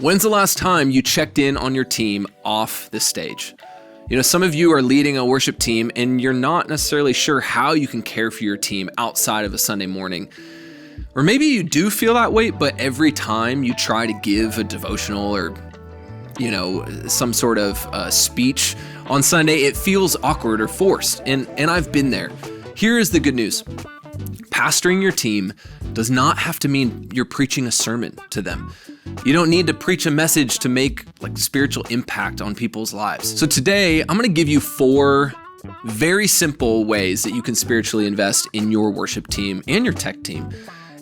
When's the last time you checked in on your team off the stage? Some of you are leading a worship team and you're not necessarily sure how you can care for your team outside of a Sunday morning. Or maybe you do feel that way, but every time you try to give a devotional or, some sort of speech on Sunday, it feels awkward or forced. And I've been there. Here is the good news. Pastoring your team does not have to mean you're preaching a sermon to them. You don't need to preach a message to make spiritual impact on people's lives. So today, I'm going to give you 4 very simple ways that you can spiritually invest in your worship team and your tech team.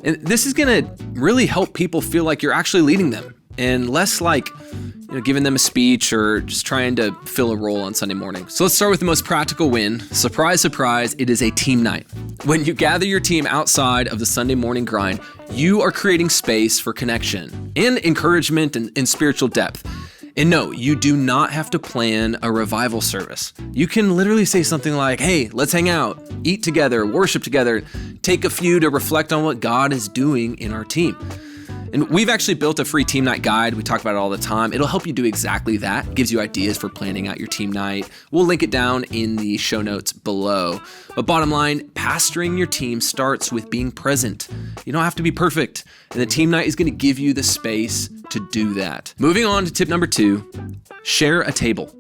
And this is going to really help people feel like you're actually leading them and less like giving them a speech or just trying to fill a role on Sunday morning. So let's start with the most practical win. Surprise, surprise, it is a team night. When you gather your team outside of the Sunday morning grind, you are creating space for connection and encouragement and spiritual depth. And no, you do not have to plan a revival service. You can literally say something like, hey, let's hang out, eat together, worship together, take a few to reflect on what God is doing in our team. And we've actually built a free team night guide. We talk about it all the time. It'll help you do exactly that. It gives you ideas for planning out your team night. We'll link it down in the show notes below. But bottom line, pastoring your team starts with being present. You don't have to be perfect. And the team night is going to give you the space to do that. Moving on to tip number 2, share a table,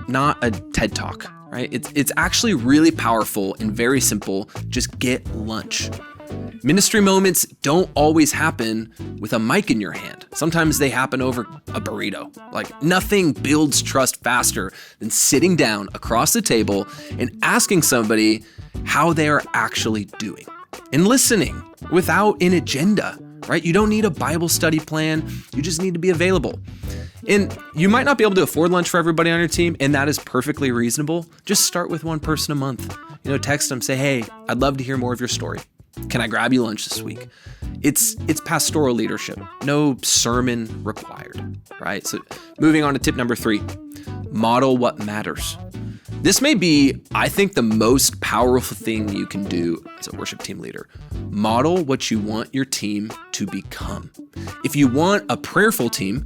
not a TED Talk, right? It's actually really powerful and very simple. Just get lunch. Ministry moments don't always happen with a mic in your hand. Sometimes they happen over a burrito. Nothing builds trust faster than sitting down across the table and asking somebody how they are actually doing and listening without an agenda, right? You don't need a Bible study plan. You just need to be available. And you might not be able to afford lunch for everybody on your team, and that is perfectly reasonable. Just start with one person a month. Text them, say, hey, I'd love to hear more of your story. Can I grab you lunch this week? It's pastoral leadership. No sermon required, right? So moving on to tip number 3, model what matters. This may be, I think, the most powerful thing you can do as a worship team leader. Model what you want your team to become. If you want a prayerful team,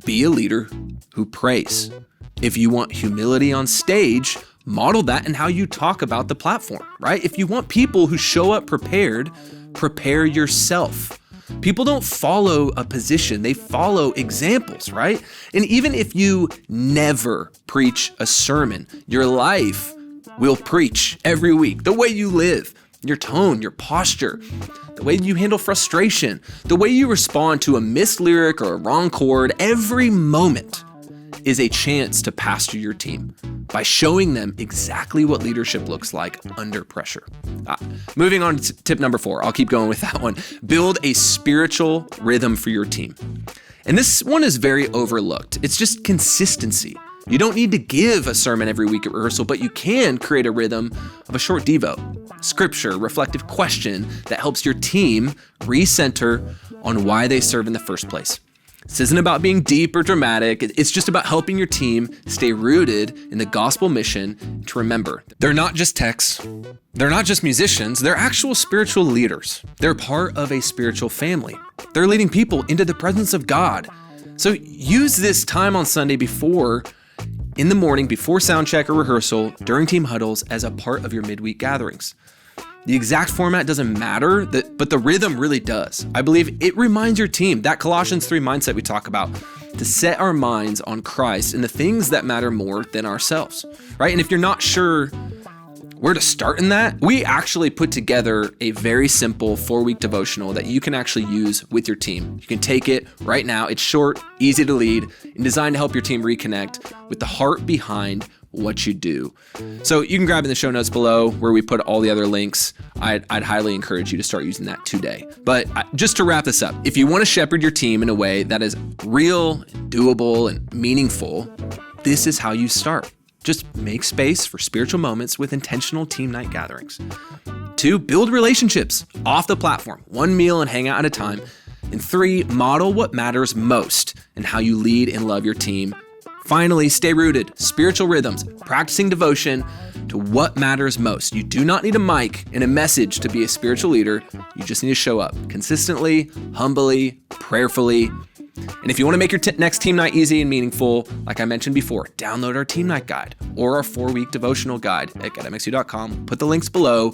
be a leader who prays. If you want humility on stage, model that in how you talk about the platform, right? If you want people who show up prepared, prepare yourself. People don't follow a position, they follow examples, right? And even if you never preach a sermon, your life will preach every week. The way you live, your tone, your posture, the way you handle frustration, the way you respond to a missed lyric or a wrong chord, every moment is a chance to pastor your team by showing them exactly what leadership looks like under pressure. Moving on to tip number 4, I'll keep going with that one. Build a spiritual rhythm for your team. And this one is very overlooked. It's just consistency. You don't need to give a sermon every week at rehearsal, but you can create a rhythm of a short devo, scripture, reflective question that helps your team recenter on why they serve in the first place. This isn't about being deep or dramatic. It's just about helping your team stay rooted in the gospel mission. To remember, they're not just techs. They're not just musicians. They're actual spiritual leaders. They're part of a spiritual family. They're leading people into the presence of God. So use this time on Sunday in the morning, before sound check or rehearsal, during team huddles as a part of your midweek gatherings. The exact format doesn't matter, but the rhythm really does. I believe it reminds your team, that Colossians 3 mindset we talk about, to set our minds on Christ and the things that matter more than ourselves, right? And if you're not sure where to start in that, we actually put together a very simple 4-week devotional that you can actually use with your team. You can take it right now. It's short, easy to lead, and designed to help your team reconnect with the heart behind what you do. So you can grab in the show notes below where we put all the other links. I'd highly encourage you to start using that today. But just to wrap this up, if you want to shepherd your team in a way that is real, doable, and meaningful, this is how you start. Just make space for spiritual moments with intentional team night gatherings. 2, build relationships off the platform, 1 meal and hang out at a time. And 3, model what matters most and how you lead and love your team. Finally, stay rooted, spiritual rhythms, practicing devotion to what matters most. You do not need a mic and a message to be a spiritual leader. You just need to show up consistently, humbly, prayerfully, And if you want to make your next team night easy and meaningful, like I mentioned before, download our team night guide or our 4-week devotional guide at getmxu.com. Put the links below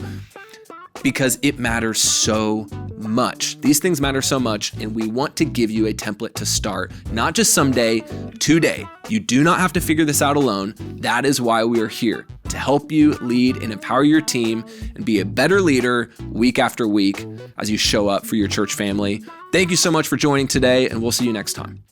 because it matters so much. These things matter so much, and we want to give you a template to start, not just someday, today. You do not have to figure this out alone. That is why we are here, to help you lead and empower your team and be a better leader week after week as you show up for your church family. Thank you so much for joining today, and we'll see you next time.